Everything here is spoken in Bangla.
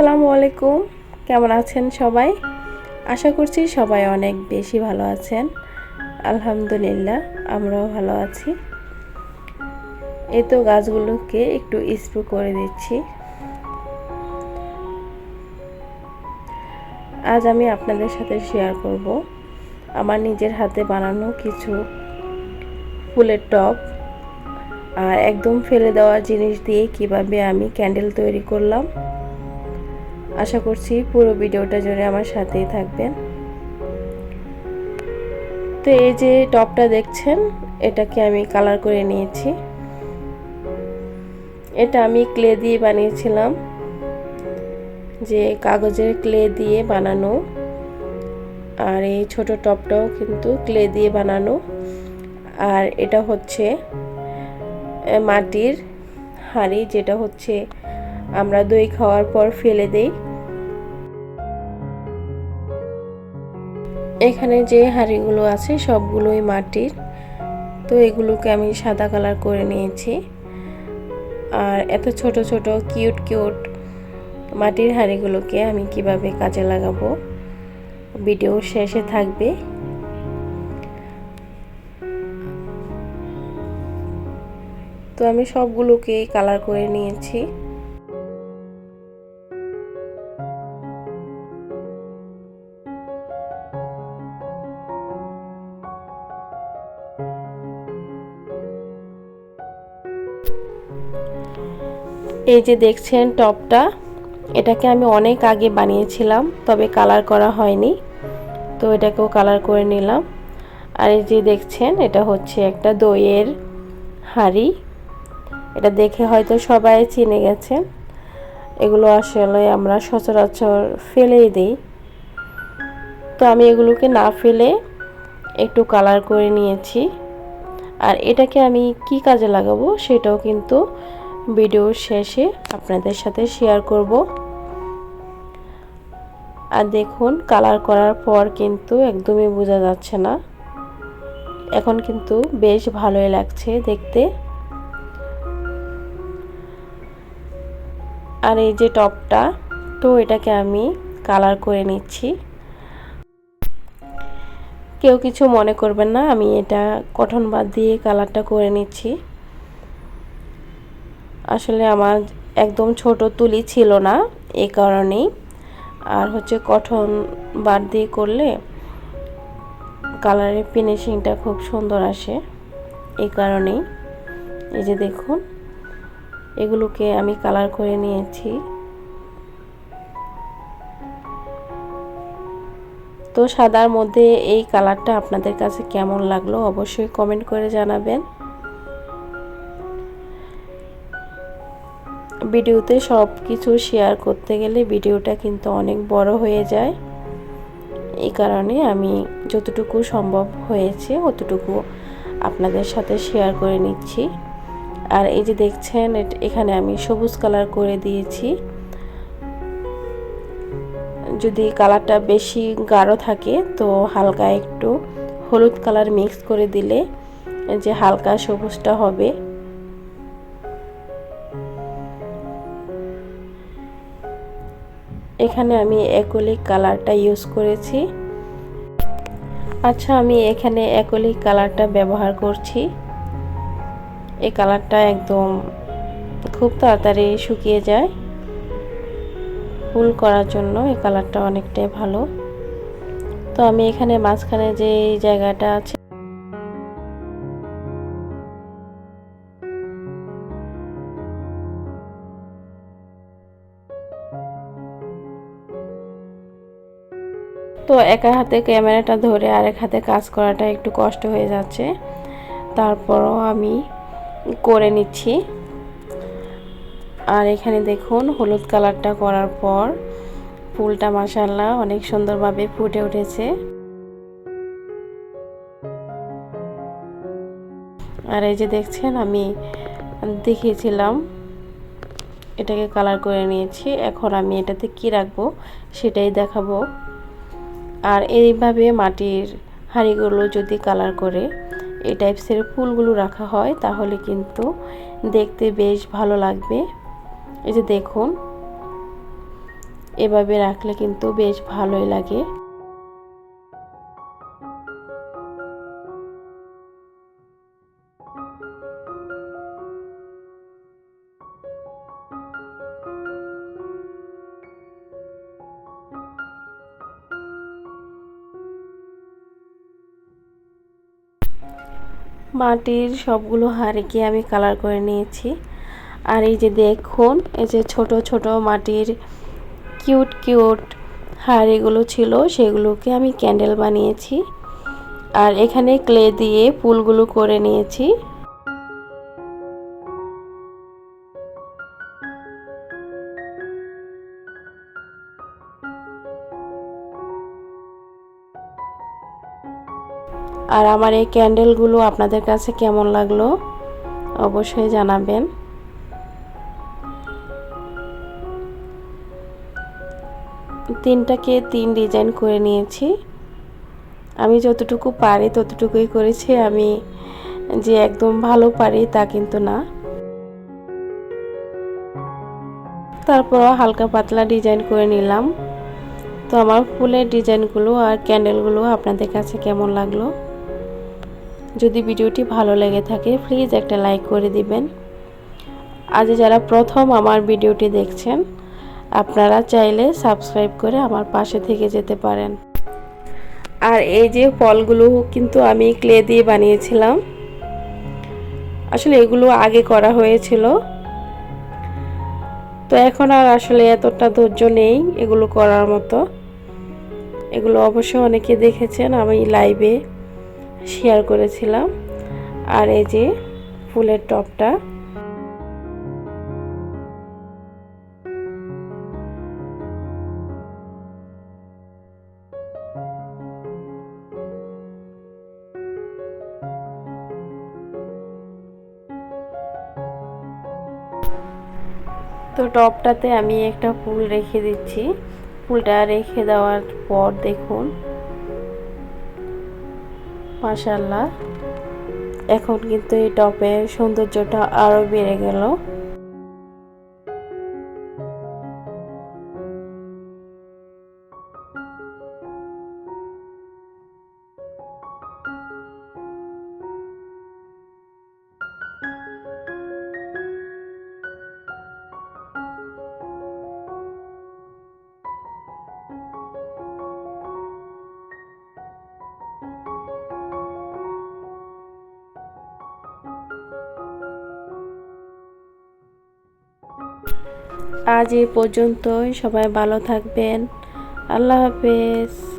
আসসালামু আলাইকুম। কেমন আছেন সবাই? আশা করছি সবাই অনেক বেশি ভালো আছেন। আলহামদুলিল্লাহ আমরাও ভালো আছি। এই তো গাছগুলোকে একটু স্প্রে করে দিচ্ছি। আজ আমি আপনাদের সাথে শেয়ার করব আমার নিজের হাতে বানানো কিছু ফুলের টব আর একদম ফেলে দেওয়া জিনিস দিয়ে কিভাবে আমি ক্যান্ডেল তৈরি করলাম। আশা করছি পুরো ভিডিওটা জুড়ে আমার সাথেই থাকবেন। তো এই যে টপটা দেখছেন, এটাকে আমি কালার করে নিয়েছি। এটা আমি ক্লে দিয়ে বানিয়েছিলাম, যে কাগজের ক্লে দিয়ে বানানো। আর এই ছোট টপটাও কিন্তু ক্লে দিয়ে বানানো। আর এটা হচ্ছে মাটির হাঁড়ি, যেটা হচ্ছে আমরা দই খাওয়ার পর ফেলে দেই। এখানে যে হাঁড়িগুলো আছে সবগুলোই মাটির। তো এগুলোকে আমি সাদা কালার করে নিয়েছি। আর এত ছোট ছোট কিউট কিউট মাটির হাঁড়িগুলোকে আমি কিভাবে কাজে লাগাবো ভিডিও শেষে থাকবে। তো আমি সবগুলোকে কালার করে নিয়েছি। এই যে দেখছেন টপটা, এটাকে আমি অনেক আগে বানিয়েছিলাম, তবে কালার করা হয়নি। তো এটাকেও কালার করে নিলাম। আর এই যে দেখছেন, এটা হচ্ছে একটা দইয়ের হাঁড়ি। এটা দেখে হয়তো সবাই চিনে গেছেন। এগুলো আসলে আমরা সচরাচর ফেলেই দিই। তো আমি এগুলোকে না ফেলে একটু কালার করে নিয়েছি। আর এটাকে আমি কি কাজে লাগাবো সেটাও কিন্তু ভিডিওর শেষে আপনাদের সাথে শেয়ার করব। আর দেখুন, কালার করার পর কিন্তু একদমই বোঝা যাচ্ছে না। এখন কিন্তু বেশ ভালোই লাগছে দেখতে। আর এই যে টপটা, তো এটাকে আমি কালার করে নিচ্ছি। কেউ কিছু মনে করবেন না, আমি এটা কটন বাদ দিয়ে কালারটা করে নিচ্ছি। আসলে আমার একদম ছোট তুলি ছিল না, এই কারণেই। আর হচ্ছে কটন বাদ দিয়ে করলে কালারের ফিনিশিংটা খুব সুন্দর আসে, এই কারণেই। এই যে দেখুন, এগুলোকে আমি কালার করে নিয়েছি। তো সাদার মধ্যে এই কালারটা আপনাদের কাছে কেমন লাগলো অবশ্যই কমেন্ট করে জানাবেন। ভিডিওতে সব কিছু শেয়ার করতে গেলে ভিডিওটা কিন্তু অনেক বড় হয়ে যায়। এই কারণে আমি যতটুকু সম্ভব হয়েছে অতটুকু আপনাদের সাথে শেয়ার করে নিচ্ছি। আর এই যে দেখছেন, এখানে আমি সবুজ কালার করে দিয়েছি। যদি কালারটা বেশি গাঢ় থাকে তো হালকা একটু হলুদ কালার মিক্স করে দিলে যে হালকা সবুজটা হবে। এখানে আমি অ্যাক্রিলিক কালারটা ইউজ করেছি। আচ্ছা, আমি এখানে অ্যাক্রিলিক কালারটা ব্যবহার করছি। এই কালারটা একদম খুব তাড়াতাড়ি শুকিয়ে যায়। ফুল করার জন্য এই কালারটা অনেকটাই ভালো। তো আমি এখানে মাঝখানে যে জায়গাটা আছে তো একা হাতে ক্যামেরাটা ধরে আরেক হাতে কাজ করাটা একটু কষ্ট হয়ে যাচ্ছে, তারপরও আমি করে নিচ্ছি। আর এখানে দেখুন, হলুদ কালারটা করার পর ফুলটা মাশাআল্লাহ অনেক সুন্দরভাবে ফুটে উঠেছে। আর এই যে দেখছেন, আমি দেখিয়েছিলাম এটাকে কালার করে নিয়েছি। এখন আমি এটাতে কি রাখবো সেটাই দেখাবো। আর এইভাবে মাটির হাঁড়িগুলো যদি কালার করে এই টাইপসের ফুলগুলো রাখা হয় তাহলে কিন্তু দেখতে বেশ ভালো লাগবে। এই যে দেখুন, এভাবে রাখলে কিন্তু বেশ ভালোই লাগে। মাটির সবগুলো হাঁড়িকে আমি কালার করে নিয়েছি। আর এই যে দেখুন, এই যে ছোট ছোট মাটির কিউট কিউট হাঁড়িগুলো ছিল, সেগুলোকে আমি ক্যান্ডেল বানিয়েছি। আর এখানে ক্লে দিয়ে ফুলগুলো করে নিয়েছি। আর আমার এই ক্যান্ডেলগুলো আপনাদের কাছে কেমন লাগলো অবশ্যই জানাবেন। তিনটাকে তিন ডিজাইন করে নিয়েছি। আমি যতটুকু পারি ততটুকুই করেছি। আমি যে একদম ভালো পারি তা কিন্তু না। তারপর হালকা পাতলা ডিজাইন করে নিলাম। তো আমার ফুলের ডিজাইনগুলো আর ক্যান্ডেলগুলো আপনাদের কাছে কেমন লাগলো? যদি ভিডিওটি ভালো লেগে থাকে প্লিজ একটা লাইক করে দিবেন। আজ যারা প্রথম আমার ভিডিওটি দেখছেন, আপনারা চাইলে সাবস্ক্রাইব করে আমার পাশে থেকে যেতে পারেন। আর এই যে ফলগুলো কিন্তু আমি ক্লে দিয়ে বানিয়েছিলাম। আসলে এগুলো আগে করা হয়েছিল, তো এখন আর আসলে এতটা ধৈর্য নেই এগুলো করার মতো। এগুলো অবশ্য অনেকে দেখেছেন, আমি লাইভে শেয়ার করেছিলাম। আর এই যে ফুলের টপটা, তো টপটাতে আমি একটা ফুল রেখে দিচ্ছি। ফুলটা রেখে দেওয়ার পর দেখুন, মাশাআল্লাহ, এখন কিন্তু এই টপের সৌন্দর্যটা আরো বেড়ে গেল। আজ এই পর্যন্তই। সবাই ভালো থাকবেন। আল্লাহ হাফেজ।